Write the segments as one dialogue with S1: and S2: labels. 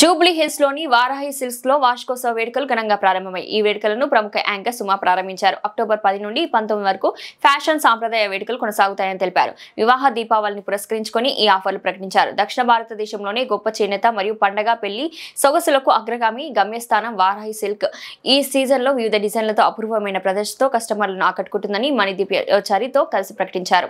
S1: Jubilee hills లోని Varahi silks లో వార్షికోత్సవ వేడుకలు ఘనంగా ప్రారంభమై ఈ వేడుకలను ప్రముఖ యాంకర్ సుమా ప్రారంభించారు. అక్టోబర్ 10 నుండి 19 వరకు ఫ్యాషన్ సాంప్రదాయ వేడుకలు కొనసాగుతాయని తెలిపారు. వివాహ దీపావళిని పురస్కరించుకొని ఈ ఆఫర్లు ప్రకటించారు. దక్షిణ భారతదేశంలోనే గొప్ప చేనేత మరియు పండగ పెళ్లి సొగసులకు అగ్రగామి గమ్యస్థానం వారాహి సిల్క్. ఈ సీజన్ లో వివిధ డిజైన్లతో అపూర్వమైన ప్రదర్శనతో కస్టమర్లను ఆకట్టుకుంటుందని మణిదీప్ యోచారితో కలిసి ప్రకటించారు.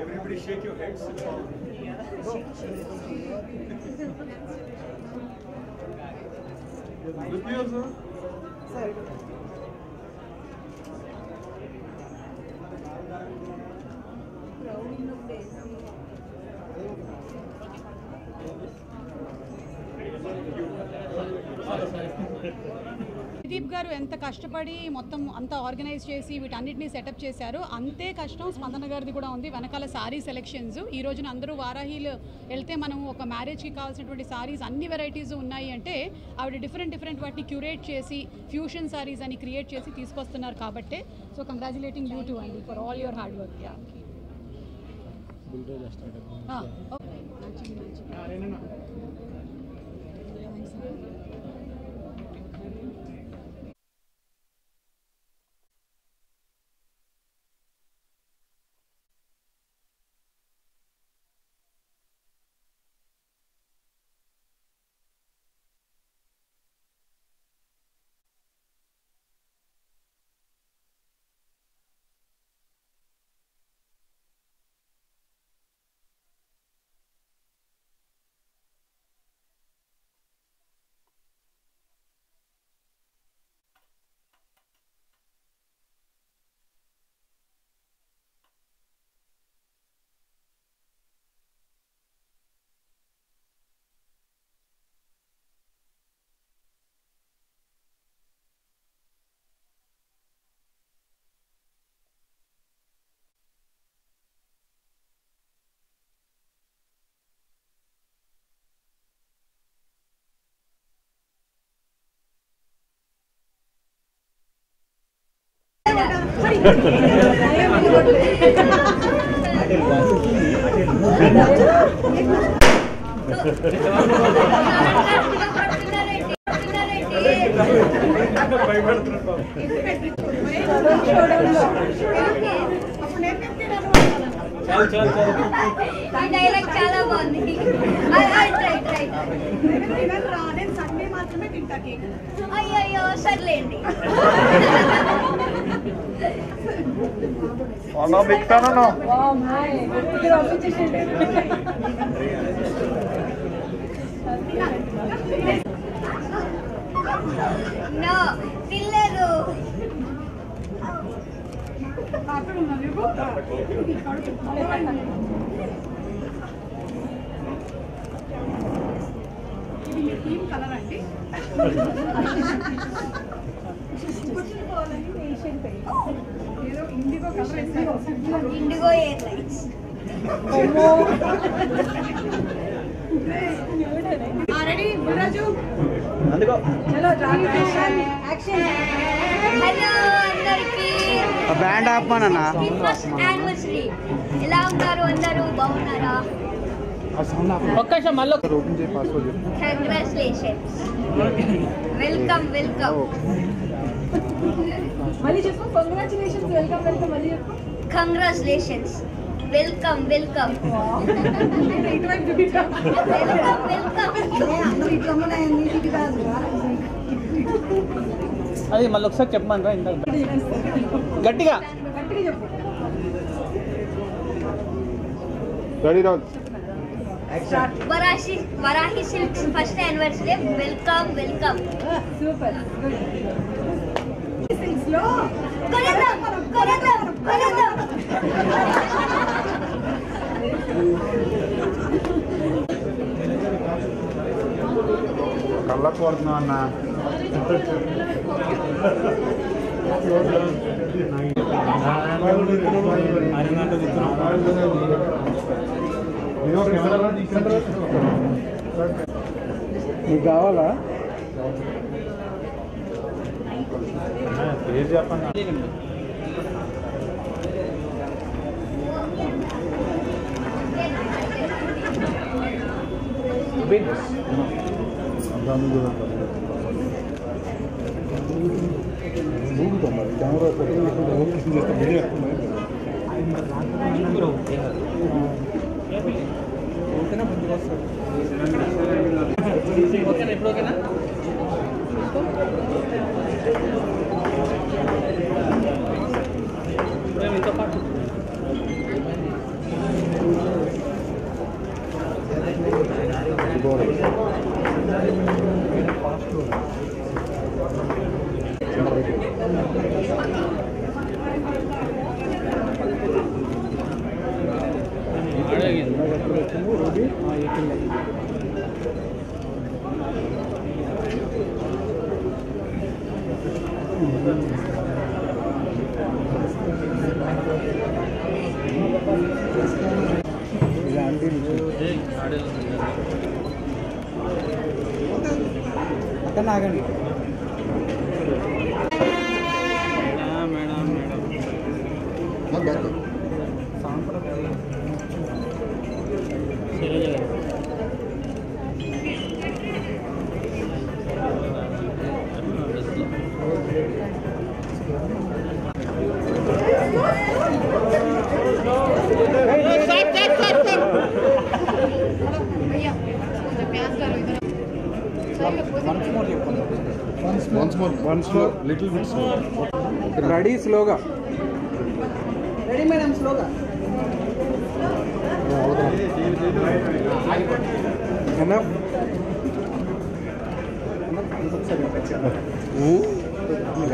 S2: Everybody shake your heads. Look here, sir.
S3: Pradeep గారు ఎంత కష్టపడి మొత్తం అంతా ఆర్గనైజ్ చేసి వీటన్నిటిని సెటప్ చేశారు, అంతే కష్టం స్పందన గారిది కూడా ఉంది. వెనకాల సారీ సెలెక్షన్స్ ఈ రోజున అందరూ వారాహిలు వెళ్తే మనం ఒక మ్యారేజ్కి కావాల్సినటువంటి సారీస్ అన్ని వెరైటీస్ ఉన్నాయి అంటే ఆవిడ డిఫరెంట్ వాటిని క్యూరేట్ చేసి ఫ్యూషన్ సారీస్ అని క్రియేట్ చేసి తీసుకొస్తున్నారు కాబట్టి సో కంగ్రాచులేటింగ్ యూ టు అండి for all your hard work.
S4: Dialogue చాలా బాగుంది. సండే మాత్రమే తింటా కేక్. అయ్యో సర్లేండి. నో తినలేదు.
S3: ఇది మీ టీమ్ కలర్ అండి. ఏదో ఇండిగో కలర్ వేస్తారు.
S4: ఇండిగో ఎయిర్లైన్స్.
S3: రెడీ గుర్రాజు
S2: అందుకో
S4: యాక్షన్. హలో అందరికి.
S2: బ్యాండ్ ఆపమన్నా.
S4: First anniversary. ఎలా ఉన్నారు అందరూ? బాగున్నారా?
S2: ఒక్కసారి మళ్ళీ ఓపెన్ చేయి పాస్వర్డ్.
S4: కంగ్రాచులేషన్స్. వెల్కమ్.
S3: మళ్ళీ చెప్పు. కంగ్రాచులేషన్స్. వెల్కమ్ మళ్ళీ చెప్పు.
S4: కంగ్రాచులేషన్స్. వెల్కమ్.
S3: ఇటువైపు
S2: అది మళ్ళీ ఒకసారి చెప్పమని రా. ఇందాక గట్టిగా
S3: చెప్పు.
S4: Varahi silks first anniversary. Welcome.
S3: Super.
S2: కళ్ళకు కొడుతున్నావు అన్న. నీకు కావాలా? పేరు చెప్పండి. కెమెరా ఎప్పుడోకేనా? అక్కడ ఆగండి
S5: Once more, little bit slow.
S2: Ready స్లోగా రెడీ మేడం స్లోగా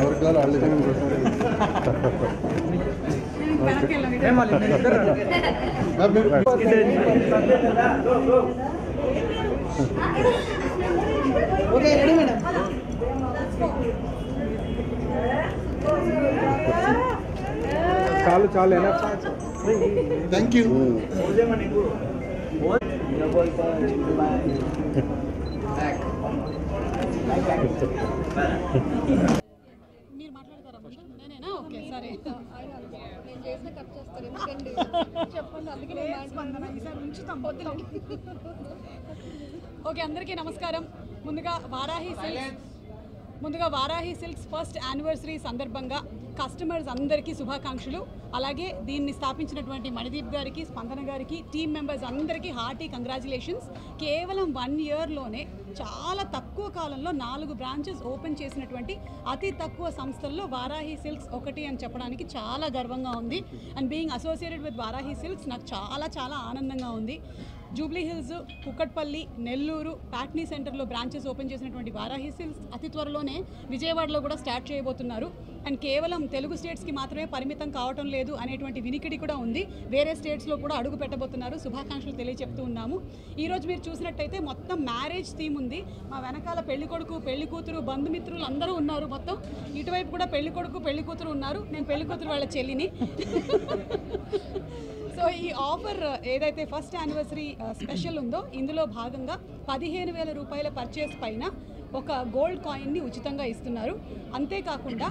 S5: ఎవరికి ఆల్రెడీ
S2: ఓకే రెడీ మేడం చాలు చాలు ఎలా
S5: థ్యాంక్ యూ.
S3: మీరు మాట్లాడతారా ముందు? నేనేనా? ఓకే సరే.
S4: నేను చేస్తే కట్ చేస్తారు ఎందుకండి చెప్పండి అందుకే
S3: ఓకే అందరికీ నమస్కారం. ముందుగా వారాహి సిల్క్స్ ఫస్ట్ యానివర్సరీ సందర్భంగా కస్టమర్స్ అందరికీ శుభాకాంక్షలు. అలాగే దీన్ని స్థాపించినటువంటి మణిదీప్ గారికి, స్పందన గారికి, టీమ్ మెంబర్స్ అందరికీ హార్టీ కంగ్రాచులేషన్స్. కేవలం 1 ఇయర్లోనే చాలా తక్కువ కాలంలో 4 బ్రాంచెస్ ఓపెన్ చేసినటువంటి అతి తక్కువ సంస్థల్లో వారాహి సిల్క్స్ ఒకటి అని చెప్పడానికి చాలా గర్వంగా ఉంది. And being associated with Varahi silks నాకు చాలా చాలా ఆనందంగా ఉంది. జూబ్లీ హిల్స్, కుక్కట్పల్లి, నెల్లూరు, ప్యాట్నీ సెంటర్లో బ్రాంచెస్ ఓపెన్ చేసినటువంటి వారాహి సిల్క్స్ అతి త్వరలోనే విజయవాడలో కూడా స్టార్ట్ చేయబోతున్నారు. అండ్ కేవలం తెలుగు స్టేట్స్కి మాత్రమే పరిమితం కావటం లేదు అనేటువంటి వినికిడి కూడా ఉంది. వేరే స్టేట్స్లో కూడా అడుగు పెట్టబోతున్నారు. శుభాకాంక్షలు తెలియజెప్తూ ఉన్నాము. ఈరోజు మీరు చూసినట్టయితే మొత్తం మ్యారేజ్ థీమ్ ఉంది. మా వెనకాల పెళ్లి కొడుకు, పెళ్లి కూతురు, బంధుమిత్రులు అందరూ ఉన్నారు. మొత్తం ఇటువైపు కూడా పెళ్లి కొడుకు, పెళ్లి కూతురు ఉన్నారు. నేను పెళ్లి కూతురు వాళ్ళ చెల్లిని. సో ఈ ఆఫర్ ఏదైతే ఫస్ట్ యానివర్సరీ స్పెషల్ ఉందో ఇందులో భాగంగా 15,000 రూపాయల పర్చేస్ పైన ఒక గోల్డ్ కాయిన్ని ఉచితంగా ఇస్తున్నారు. అంతేకాకుండా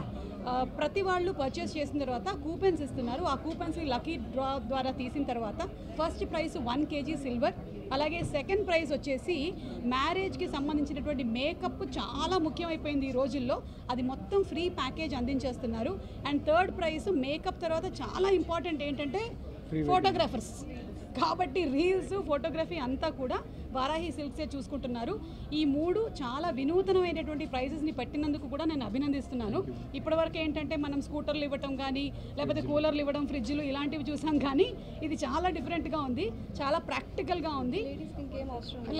S3: ప్రతి వాళ్ళు పర్చేస్ చేసిన తర్వాత కూపెన్స్ ఇస్తున్నారు. ఆ కూపెన్స్ని లక్కీ డ్రా ద్వారా తీసిన తర్వాత ఫస్ట్ ప్రైజ్ 1 kg సిల్వర్, అలాగే సెకండ్ ప్రైజ్ వచ్చేసి మ్యారేజ్కి సంబంధించినటువంటి మేకప్ చాలా ముఖ్యమైపోయింది ఈ రోజుల్లో, అది మొత్తం ఫ్రీ ప్యాకేజ్ అందించేస్తున్నారు. అండ్ థర్డ్ ప్రైజ్ మేకప్ తర్వాత చాలా ఇంపార్టెంట్ ఏంటంటే ఫోటోగ్రాఫర్స్, కాబట్టి రీల్స్, ఫోటోగ్రఫీ అంతా కూడా వారాహి సిల్క్సే చూసుకుంటున్నారు. ఈ 3 చాలా వినూతనమైనటువంటి ప్రైజెస్ని పెట్టినందుకు కూడా నేను అభినందిస్తున్నాను. ఇప్పటివరకు ఏంటంటే మనం స్కూటర్లు ఇవ్వటం కానీ, లేకపోతే కూలర్లు ఇవ్వడం, ఫ్రిడ్జ్లు ఇలాంటివి చూసాం. కానీ ఇది చాలా డిఫరెంట్గా ఉంది, చాలా ప్రాక్టికల్గా ఉంది.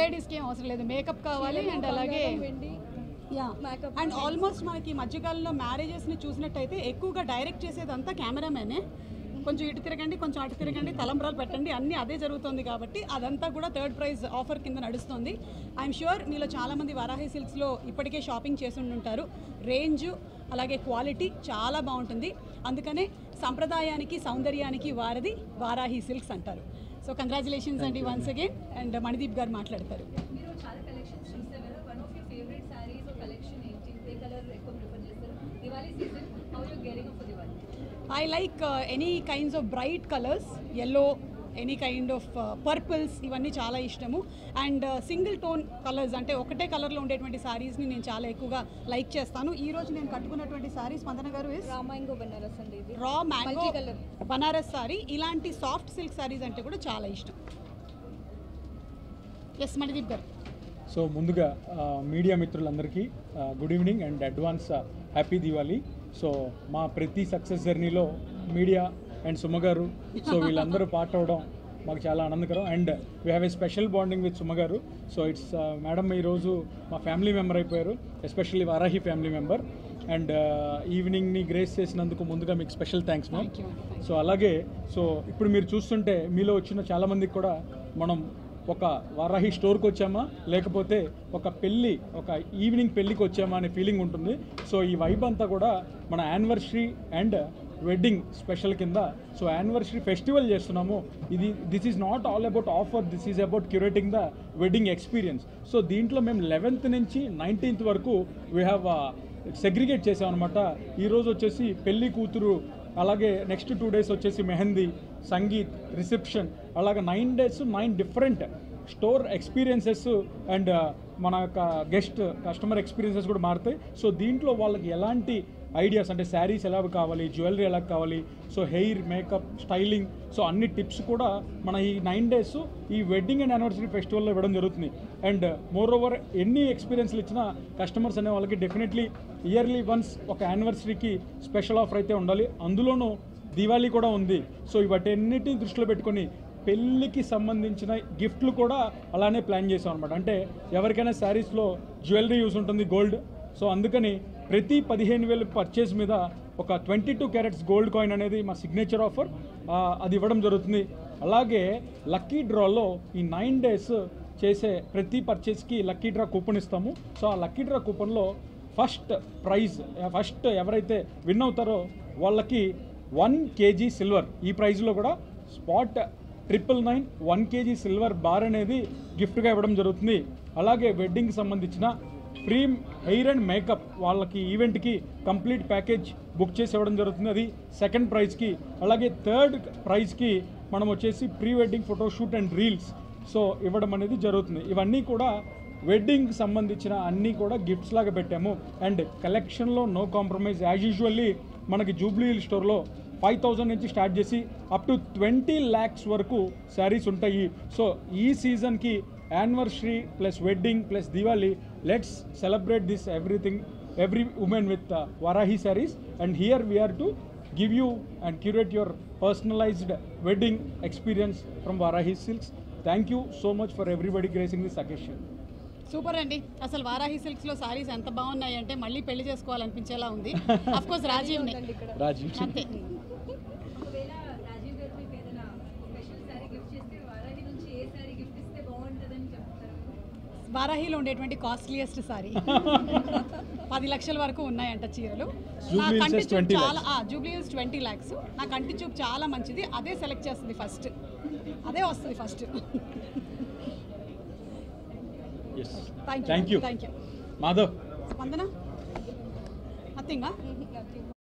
S3: లేడీస్కి ఏం అవసరం లేదు, మేకప్ కావాలి. అండ్ అలాగే అండ్ ఆల్మోస్ట్ మనకి ఈ మధ్యకాలంలో మ్యారేజెస్ని చూసినట్టయితే ఎక్కువగా డైరెక్ట్ చేసేదంతా కెమెరామెనే. కొంచెం ఇటు తిరగండి, కొంచెం అటు తిరగండి, తలంబ్రాలు పెట్టండి, అన్నీ అదే జరుగుతుంది. కాబట్టి అదంతా కూడా థర్డ్ ప్రైజ్ ఆఫర్ కింద నడుస్తుంది. ఐఎమ్ షూర్ మీలో చాలామంది వారాహి సిల్క్స్లో ఇప్పటికే షాపింగ్ చేసి ఉంటారు. రేంజ్ అలాగే క్వాలిటీ చాలా బాగుంటుంది. అందుకనే సంప్రదాయానికి, సౌందర్యానికి వారధి వారాహి సిల్క్స్ అంటారు. సో కంగ్రాచులేషన్స్ అండి వన్స్ అగైన్. అండ్ మణిదీప్ గారు మాట్లాడతారు. I like any kinds of bright colors, yellow, any kind of purples, ఇవన్నీ చాలా ఇష్టము. అండ్ సింగిల్ టోన్ కలర్స్ అంటే ఒకటే కలర్లో ఉండేటువంటి శారీస్ని నేను చాలా ఎక్కువగా లైక్ చేస్తాను. ఈ రోజు నేను కట్టుకున్నటువంటి శారీ స్పందన గారు
S4: రా మ్యాంగో బనారస్ అండి, ఇది
S3: రా మ్యాంగో బనారస్ శారీ. ఇలాంటి సాఫ్ట్ సిల్క్ శారీస్ అంటే కూడా చాలా ఇష్టం. ఎస్ మణిదీప్ గారు.
S6: సో ముందుగా మీడియా మిత్రులందరికీ good evening and advance happy Diwali. So మా ప్రతి సక్సెస్ జర్నీలో మీడియా అండ్ సుమ గారు, సో వీళ్ళందరూ పార్ట్ అవడం మాకు చాలా ఆనందకరం. And we have a special bonding with Suma గారు. సో ఇట్స్ మేడం ఈరోజు మా ఫ్యామిలీ మెంబర్ అయిపోయారు, especially Varahi family member. And ఈవినింగ్ని గ్రేస్ చేసినందుకు ముందుగా మీకు special thanks ma'am.
S3: Thank you.
S6: So అలాగే ఇప్పుడు మీరు చూస్తుంటే మీలో వచ్చిన చాలామందికి కూడా మనం ఒక వారాహి స్టోర్కి వచ్చామా లేకపోతే ఒక ఈవినింగ్ పెళ్ళికి వచ్చామా అనే ఫీలింగ్ ఉంటుంది. సో ఈ వైబ్ అంతా కూడా మన యానివర్సరీ అండ్ వెడ్డింగ్ స్పెషల్ కింద సో యానివర్సరీ ఫెస్టివల్ చేస్తున్నాము. This is not all about offer, this is about curating the wedding experience. So దీంట్లో మేము 11th నుంచి 19th వరకు వీ హ్యావ్ సెగ్రిగేట్ చేసామన్నమాట. ఈరోజు వచ్చేసి పెళ్లి కూతురు, అలాగే నెక్స్ట్ 2 days వచ్చేసి మెహందీ, సంగీత్, రిసెప్షన్, అలాగే 9 days 9 different store experiences and మన యొక్క కస్టమర్ ఎక్స్పీరియన్సెస్ కూడా మారుతాయి. సో దీంట్లో వాళ్ళకి ఎలాంటి ఐడియాస్ అంటే శారీస్ ఎలా కావాలి, జ్యువెలరీ ఎలా కావాలి, so hair, makeup, styling, so అన్ని టిప్స్ కూడా మన ఈ 9 days ఈ వెడ్డింగ్ అండ్ యానివర్సరీ ఫెస్టివల్లో ఇవ్వడం జరుగుతుంది. అండ్ మోర్ ఓవర్ ఎన్ని ఎక్స్పీరియన్స్లు ఇచ్చినా కస్టమర్స్ అనే వాళ్ళకి డెఫినెట్లీ ఇయర్లీ వన్స్ ఒక యానివర్సరీకి స్పెషల్ ఆఫర్ అయితే ఉండాలి. అందులోనూ దివాళీ కూడా ఉంది. సో ఇవన్నిటిని దృష్టిలో పెట్టుకొని పెళ్ళికి సంబంధించిన గిఫ్ట్లు కూడా అలానే ప్లాన్ చేసాం అనమాట. అంటే ఎవరికైనా శారీస్లో జ్యువెలరీ యూస్ ఉంటుంది, గోల్డ్. సో అందుకని ప్రతి 15,000 పర్చేజ్ మీద ఒక 22 carats గోల్డ్ కాయిన్ అనేది మా సిగ్నేచర్ ఆఫర్, అది ఇవ్వడం జరుగుతుంది. అలాగే లక్కీ డ్రాలో ఈ 9 days చేసే ప్రతి పర్చేస్కి లక్కీ డ్రా కూపన్ ఇస్తాము. సో ఆ లక్కీ డ్రా కూపన్లో ఫస్ట్ ఎవరైతే విన్ అవుతారో వాళ్ళకి 1 kg సిల్వర్, ఈ ప్రైజ్లో కూడా స్పాట్ 999 1 kg సిల్వర్ బార్ అనేది గిఫ్ట్గా ఇవ్వడం జరుగుతుంది. అలాగే వెడ్డింగ్కి సంబంధించిన ప్రీమ్ హెయిర్ అండ్ మేకప్ వాళ్ళకి ఈవెంట్కి కంప్లీట్ ప్యాకేజ్ బుక్ చేసి ఇవ్వడం జరుగుతుంది, అది సెకండ్ ప్రైజ్కి. అలాగే థర్డ్ ప్రైజ్కి మనం వచ్చేసి pre wedding photoshoot and reels so ఇవ్వడం అనేది జరుగుతుంది. ఇవన్నీ కూడా వెడ్డింగ్కి సంబంధించిన అన్నీ కూడా గిఫ్ట్స్ లాగా పెట్టాము. అండ్ కలెక్షన్లో నో కాంప్రమైజ్. యాజ్ యూజువల్లీ మనకి జూబ్లీ హిల్ స్టోర్లో 5,000 నుంచి స్టార్ట్ చేసి అప్ టు 20 lakhs వరకు శారీస్ ఉంటాయి. సో ఈ సీజన్కి anniversary plus wedding plus Diwali, let's celebrate this every women with Varahi saris. And here we are to give you and curate your personalised wedding experience from Varahi Silks. Thank you so much for everybody gracing this occasion.
S3: Super అండి. అసలు వారాహి సిల్క్స్లో సారీస్ ఎంత బాగున్నాయి అంటే మళ్ళీ పెళ్లి చేసుకోవాలనిపించేలా ఉంది. Of course Rajiv అంతే.
S4: ఒకవేళ రాజీవ్ గారు మీకు ఏదైనా స్పెషల్ సారీ గిఫ్ట్ చేస్తే వారాహి నుంచి ఏ సారీ గిఫ్ట్ ఇస్తే బాగుంటుందని చెప్తారు?
S3: వారాహిలో ఉండేటువంటి కాస్ట్లీయెస్ట్ సారీ 10 లక్షల వరకు ఉన్నాయంట చీరలు. నా
S6: Jubilee
S3: కంటి
S6: Hills
S3: చూపు
S6: 20
S3: చాలా జూబ్లీ హిల్స్ 20 lakhs. నా కంటి చూపు చాలా మంచిది, అదే సెలెక్ట్ చేస్తుంది ఫస్ట్, అదే వస్తుంది first.
S6: Thank you
S3: thank you.
S6: Madhav.
S3: స్పందన నథింగా